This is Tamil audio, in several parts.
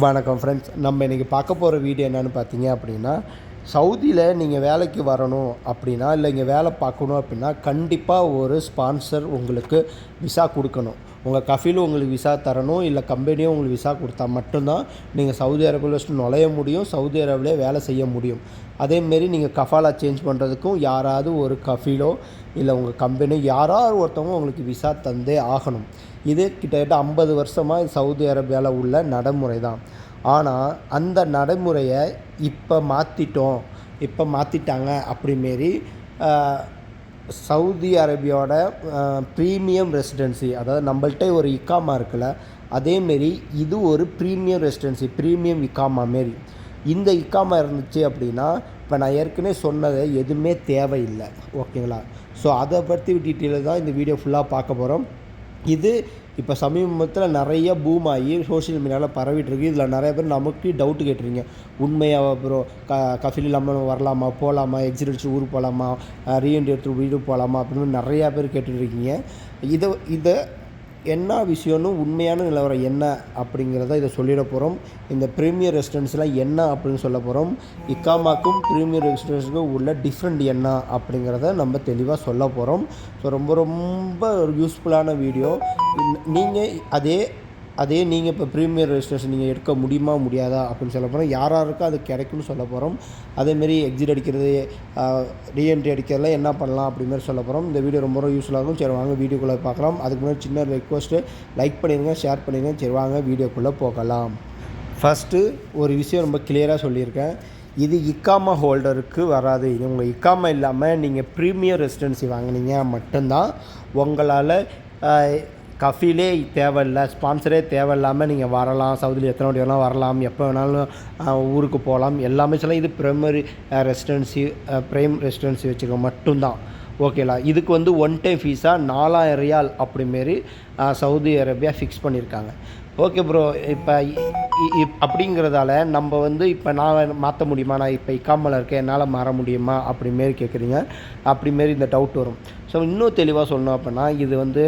வணக்கம் ஃப்ரெண்ட்ஸ். நம்ம இன்றைக்கி பார்க்க போகிற வீடியோ என்னென்னு பார்த்தீங்க அப்படின்னா, சவுதியில் நீங்கள் வேலைக்கு வரணும் அப்படின்னா, இல்லை இங்கே வேலை பார்க்கணும் அப்படின்னா, கண்டிப்பாக ஒரு ஸ்பான்சர் உங்களுக்கு விசா கொடுக்கணும். உங்கள் கஃபீலும் உங்களுக்கு விசா தரணும், இல்லை கம்பெனியும் உங்களுக்கு விசா கொடுத்தா மட்டும்தான் நீங்கள் சவுதி அரேபியாவில் நுழைய முடியும், சவுதி அரேபியாவிலே வேலை செய்ய முடியும். அதேமாரி நீங்கள் கஃபாலா சேஞ்ச் பண்ணுறதுக்கும் யாராவது ஒரு கஃபீலோ இல்லை உங்கள் கம்பெனியோ யாராவது ஒருத்தவங்க உங்களுக்கு விசா தந்தே ஆகணும். இது கிட்டத்தட்ட 50 வருஷமாக சவுதி அரேபியாவில் உள்ள நடைமுறை தான். ஆனால் அந்த நடைமுறையை இப்போ மாற்றிட்டாங்க. அப்படிமாரி சவுதி அரேபியாவோட ப்ரீமியம் ரெசிடென்சி, அதாவது நம்மள்கிட்ட ஒரு இக்காமா இருக்குல்ல, அதேமாரி இது ஒரு ப்ரீமியம் ரெசிடென்சி, ப்ரீமியம் இக்காமா மாரி. இந்த இக்காமா இருந்துச்சு அப்படின்னா, இப்போ நான் ஏற்கனவே சொன்னதை எதுவுமே தேவையில்லை. ஓகேங்களா? ஸோ அதை பற்றி டீட்டெயிலாக தான் இந்த வீடியோ ஃபுல்லாக பார்க்க போகிறோம். இது இப்போ சமீபத்தில் நிறைய பூம் ஆகி சோஷியல் மீடியாவில் பரவிட்டுருக்கு. இதில் நிறைய பேர் நமக்கு டவுட்டு கேட்டுருங்க. உண்மையாக ப்ரோ கஃபீல் இல்லாமல் வரலாமா, போகலாமா, எக்ஸிட் அடிச்சு ஊருக்கு போகலாமா, ரீஎன்ட்ரி எடுத்து வீடு போகலாமா அப்படின்னு நிறையா பேர் கேட்டுருக்கீங்க. இதை என்ன விஷயம்னு உண்மையான நிலவரம் என்ன அப்படிங்கிறத இதை சொல்லிட போகிறோம். இந்த ப்ரீமியர் ரெசிடென்ஸ்லாம் என்ன அப்படின்னு சொல்ல போகிறோம். இக்காமாக்கும் ப்ரீமியர் ரெசிடென்ஸுக்கும் உள்ள டிஃப்ரெண்ட் என்ன அப்படிங்கிறத நம்ம தெளிவாக சொல்ல போகிறோம். ஸோ ரொம்ப ரொம்ப ஒரு யூஸ்ஃபுல்லான வீடியோ. நீங்கள் நீங்கள் இப்போ ப்ரீமியர் ரெஜிஸ்ட்ரேஷன் நீங்கள் எடுக்க முடியுமா முடியாதா அப்படின்னு சொல்ல போகிறோம். யாராருக்கோ அது கிடைக்கும்னு சொல்ல போகிறோம். அதேமாரி எக்ஸிட் அடிக்கிறது, ரீஎன்ட்ரி அடிக்கிறதுலாம் என்ன பண்ணலாம் அப்படிமாரி சொல்ல போகிறோம். இந்த வீடியோ ரொம்ப யூஸ்ஃபுல்லாக இருக்கும். சரி வாங்க வீடியோக்குள்ளே பார்க்கலாம். அதுக்கு முன்னாடி சின்ன ரெக்வஸ்ட்டு, லைக் பண்ணிடுங்க, ஷேர் பண்ணிடுங்க. சரி வாங்க வீடியோக்குள்ளே போகலாம். ஃபஸ்ட்டு ஒரு விஷயம் ரொம்ப கிளியராக சொல்லியிருக்கேன். இது இக்காமா ஹோல்டருக்கு வராது. இது உங்கள் இக்காமா இல்லாமல் நீங்கள் ப்ரீமியர் ரெசிடென்சி வாங்கினீங்க மட்டும்தான் உங்களால் கஃபீலே தேவையில்லை, ஸ்பான்சரே தேவையில்லாமல் நீங்கள் வரலாம். சவுதியில் எத்தனை வாட்டி வேணாலும் வரலாம், எப்போ வேணாலும் ஊருக்கு போகலாம், எல்லாமே சொல்லலாம். இது ப்ரைமரி ப்ரைம் ரெசிடென்சி வச்சுக்க மட்டும்தான். ஓகேலா? இதுக்கு ஒன் டைம் ஃபீஸாக 4000 ரியால் அப்படிமாரி சவுதி அரேபியா ஃபிக்ஸ் பண்ணியிருக்காங்க. ஓகே ப்ரோ, இப்போ அப்படிங்கிறதால நம்ம இப்போ நான் மாற்ற முடியுமா, நான் இப்போ இக்காமல இருக்கேன், என்னால் மாற முடியுமா அப்படிமாரி கேட்குறீங்க. அப்படிமாரி இந்த டவுட் வரும். ஸோ இன்னும் தெளிவாக சொல்லணும் அப்படின்னா, இது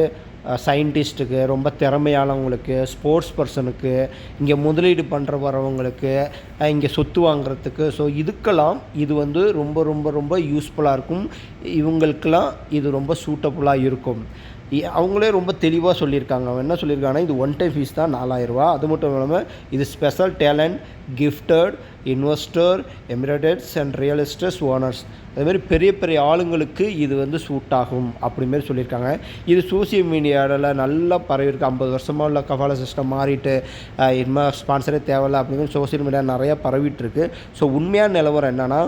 சயின்டிஸ்ட்டுக்கு, ரொம்ப திறமையானவங்களுக்கு, ஸ்போர்ட்ஸ் பர்சனுக்கு, இங்கே முதலீடு வரவங்களுக்கு, இங்கே சொத்து வாங்குறதுக்கு, ஸோ இதுக்கெல்லாம் இது ரொம்ப ரொம்ப ரொம்ப யூஸ்ஃபுல்லாக இருக்கும். இவங்களுக்கெல்லாம் இது ரொம்ப சூட்டபுளாக இருக்கும். அவங்களே ரொம்ப தெளிவாக சொல்லியிருக்காங்க. அவங்க என்ன சொல்லியிருக்காங்கன்னா, இது ஒன் டைம் ஃபீஸ் தான் 4000 ரூபா. அது மட்டும் இல்லாமல் இது special talent, gifted, investor, Emirates and real estate owners, அதுமாரி பெரிய பெரிய ஆளுங்களுக்கு இது சூட் ஆகும் அப்படிமாரி சொல்லியிருக்காங்க. இது சோசியல் மீடியாவில் நல்லா பரவிருக்கு. 50 வருஷமாக உள்ள கஃபாலா சிஸ்டம் மாறிட்டு இனிமேல் ஸ்பான்சரே தேவையில்லை அப்படிங்கிற சோசியல் மீடியா நிறையா பரவிட்டுருக்கு. ஸோ உண்மையான நிலவரம் என்னென்னா,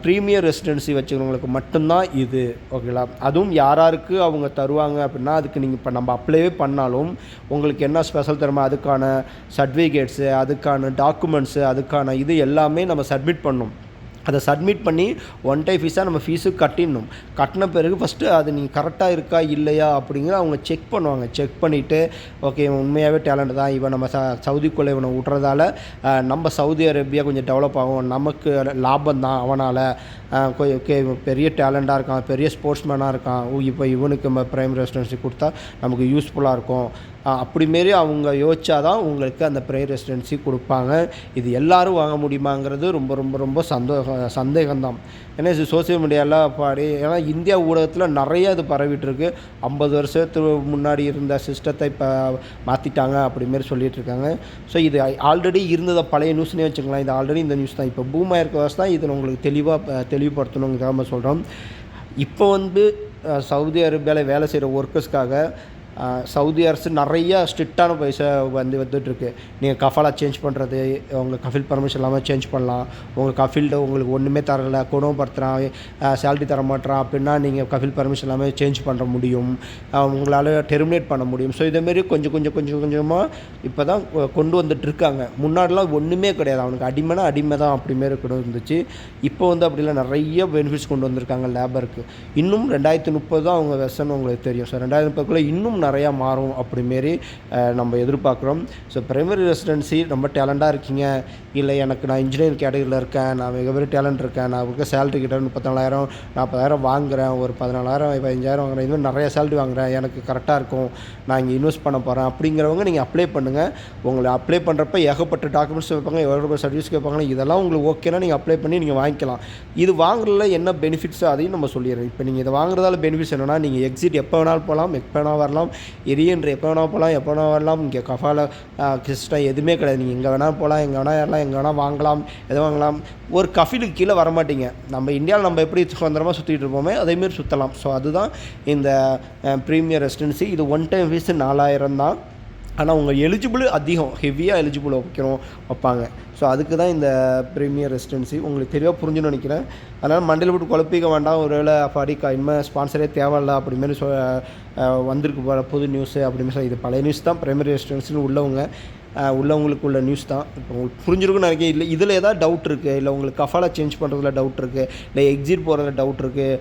ப்ரீமியர் ரெசிடென்சி வச்சுக்கிறவங்களுக்கு மட்டும்தான் இது. ஓகேங்களா? அதுவும் யாராருக்கு அவங்க தருவாங்க அப்படின்னா, அதுக்கு நீங்கள் இப்போ நம்ம அப்ளைவே பண்ணாலும் உங்களுக்கு என்ன ஸ்பெஷல் தருமோ அதுக்கான சர்டிஃபிகேட்ஸு, அதுக்கான டாக்குமெண்ட்ஸு, அதுக்கான இது எல்லாமே நம்ம சப்மிட் பண்ணணும். அதை சப்மிட் பண்ணி ஒன் டைம் ஃபீஸாக நம்ம ஃபீஸு கட்டிடணும். கட்டின பிறகு ஃபஸ்ட்டு அது நீங்கள் கரெக்டாக இருக்கா இல்லையா அப்படிங்கிற அவங்க செக் பண்ணுவாங்க. செக் பண்ணிவிட்டு ஓகே உண்மையாகவே டேலண்ட் தான், இவன் நம்ம சவுதிக்குள்ளே இவனை விட்றதால நம்ம சவுதி அரேபியா கொஞ்சம் டெவலப் ஆகும், நமக்கு லாபம் தான் அவனால், ஓகே பெரிய டேலண்ட்டாக இருக்கான், பெரிய ஸ்போர்ட்ஸ்மேனாக இருக்கான், இப்போ இவனுக்கு நம்ம ப்ரைம் ரெசிடென்சி கொடுத்தா நமக்கு யூஸ்ஃபுல்லாக இருக்கும் அப்படிமாரி அவங்க யோசிச்சா தான் உங்களுக்கு அந்த ப்ரைம் ரெசிடென்சி கொடுப்பாங்க. இது எல்லோரும் வாங்க முடியுமாங்கிறது ரொம்ப ரொம்ப ரொம்ப சந்தேகம்தான். ஏன்னா இது சோசியல் மீடியாவில் ஏன்னா இந்தியா ஊடகத்தில் நிறைய இது பரவிட்டுருக்கு. 50 வருஷத்துக்கு முன்னாடி இருந்த சிஸ்டத்தை இப்போ மாற்றிட்டாங்க அப்படிமாரி சொல்லிகிட்ருக்காங்க. ஸோ இது ஆல்ரெடி இருந்ததை பழைய நியூஸ்னே வச்சுக்கலாம். இது ஆல்ரெடி இந்த நியூஸ் தான். இப்போ பூமாக இருக்க வருஷம் தான் இதில் உங்களுக்கு தெளிவுபடுத்தணுங்கிறத நம்ம சொல்கிறோம். இப்போ சவுதி அரேபியாவில் வேலை செய்கிற ஒர்க்கர்ஸ்க்காக சவுதி அரசு நிறையா ஸ்ட்ரிக்டான பைசா வந்துட்டுருக்கு. நீங்கள் கஃபாலா சேஞ்ச் பண்ணுறது, உங்கள் கஃபில் பர்மிஷன் இல்லாமல் சேஞ்ச் பண்ணலாம். உங்கள் கஃபில்ட உங்களுக்கு ஒன்றுமே தரலை, கொடுமைப்படுத்துகிறான், சேலரி தர மாட்டேறான் அப்படின்னா நீங்கள் கஃபில் பர்மிஷன் இல்லாமல் சேஞ்ச் பண்ண முடியும், உங்களால் டெர்மினேட் பண்ண முடியும். ஸோ இதேமாரி கொஞ்சமாக இப்போ தான் கொண்டு வந்துட்டுருக்காங்க. முன்னாடிலாம் ஒன்றுமே கிடையாது, அவனுக்கு அடிமை தான் அப்படிமாரி கூட இருந்துச்சு. இப்போ அப்படிலாம் நிறைய பெனிஃபிட்ஸ் கொண்டு வந்திருக்காங்க லேபருக்கு. இன்னும் 2030 தான் அவங்க வெர்ஷன் உங்களுக்கு தெரியும். ஸோ 2030 இன்னும் இன்னும் நிறையா மாறும் அப்படிமாரி நம்ம எதிர்பார்க்குறோம். ஸோ பிரைமரி ரெசிடென்சி ரொம்ப டேலண்டாக இருக்கீங்க, இல்லை எனக்கு நான் இன்ஜினியரிங் கேட்டகரியில் இருக்கேன், நான் மிகப்பெரிய டேலண்ட் இருக்கேன், நான் இருக்க சேலரி கிட்ட 34,000 40,000 வாங்குகிறேன், ஒரு 14,000 15,000 வாங்குகிறேன், இதுமாதிரி நிறைய சேலரி வாங்குகிறேன், எனக்கு கரெக்டாக இருக்கும், நான் இங்கே இன்வெஸ்ட் பண்ண போகிறேன் அப்படிங்கிறவங்க நீங்கள் அப்ளை பண்ணுங்கள். உங்களை அப்ளை பண்ணுறப்ப ஏகப்பட்ட டாக்குமெண்ட்ஸ் வைப்பாங்க, ஏகப்பட்ட சர்வீஸ் கேட்பாங்க. இதெல்லாம் உங்களுக்கு ஓகேனா நீங்கள் அப்ளை பண்ணி நீங்கள் வாங்கிக்கலாம். இது வாங்குறதுல என்ன பெனிஃபிட்ஸோ அதையும் நம்ம சொல்லிடுறோம். இப்போ நீங்கள் இதை வாங்குறதால பெனிஃபிட்ஸ் என்னென்னா, நீங்கள் எக்ஸிட் எப்போ வேணாலும் போகலாம், எப்போ வேணால் வரலாம், எரியன்ற எப்போ வேணால் போகலாம், எப்போ வேணால் வரலாம். இங்கே கஃபால சிஸ்டம் எதுவுமே கிடையாது. நீங்கள் எங்கே வேணால் போகலாம், எங்கே வேணால் ஏறலாம், எங்கே வேணால் வாங்கலாம், எதை வாங்கலாம். ஒரு கஃபிலுக்கு கீழே வரமாட்டீங்க. நம்ம இந்தியாவில் நம்ம எப்படி சுதந்திரமாக சுற்றிட்டு இருப்போமே அதேமாரி சுற்றலாம். ஸோ அதுதான் இந்த ப்ரீமியர் ரெசிடென்சி. இது ஒன் டைம் ஃபீஸு 4,000 தான். ஆனால் உங்கள் எலிஜிபிள் அதிகம், ஹெவியாக எலிஜிபிள் வைப்பாங்க. ஸோ அதுக்கு தான் இந்த ப்ரீமியர் ரெசிடென்சி. உங்களுக்கு தெளிவாக புரிஞ்சுன்னு நினைக்கிறேன். அதனால் மண்டையில் போட்டு குழப்பிக்க வேண்டாம். ஒரு வேளை ஃபாரிக்கா இனிமேல் ஸ்பான்சரே தேவையில்ல அப்படிமாரி வந்திருக்கு போல புது நியூஸு அப்படிமாரி இது பழைய நியூஸ் தான். ப்ரைமரி ரெசிடென்சின்னு உள்ளவங்களுக்கு உள்ள நியூஸ் தான். இப்போ உங்களுக்கு புரிஞ்சிருக்குன்னு நினைக்கிறேன். இல்லை இதில் ஏதாவது டவுட் இருக்குது, இல்லை உங்களுக்கு கஃபாலா சேஞ்ச் பண்ணுறதுல டவுட் இருக்குது, இல்லை எக்ஸிட் போகிறதுல டவுட் இருக்குது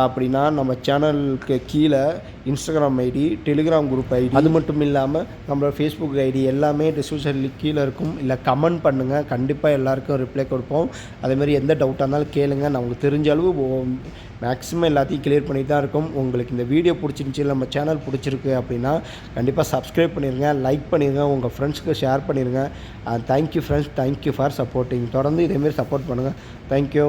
அப்படின்னா நம்ம சேனலுக்கு கீழே Instagram ID, Telegram group ID, அது மட்டும் இல்லாமல் நம்மளோட ஃபேஸ்புக் ஐடி எல்லாமே டிஸ்கிரிப்ஷனில் கீழே இருக்கும். இல்லை கமெண்ட் பண்ணுங்கள், கண்டிப்பாக எல்லாேருக்கும் ரிப்ளை கொடுப்போம். அதேமாதிரி எந்த டவுட்டாக இருந்தாலும் கேளுங்க. நான் உங்களுக்கு தெரிஞ்ச அளவு மேக்ஸிமம் எல்லாத்தையும் கிளியர் பண்ணி தான் இருக்கும். உங்களுக்கு இந்த வீடியோ பிடிச்சிருந்துச்சி, நம்ம சேனல் பிடிச்சிருக்கு அப்படின்னா கண்டிப்பாக சப்ஸ்கிரைப் பண்ணிடுங்க, லைக் பண்ணிடுங்க, உங்கள் ஃப்ரெண்ட்ஸ்க்கு ஷேர் பண்ணிடுங்க. Thank you friends, thank you for supporting. தொடர்ந்து இதேமாரி சப்போர்ட் பண்ணுங்கள். தேங்க்யூ.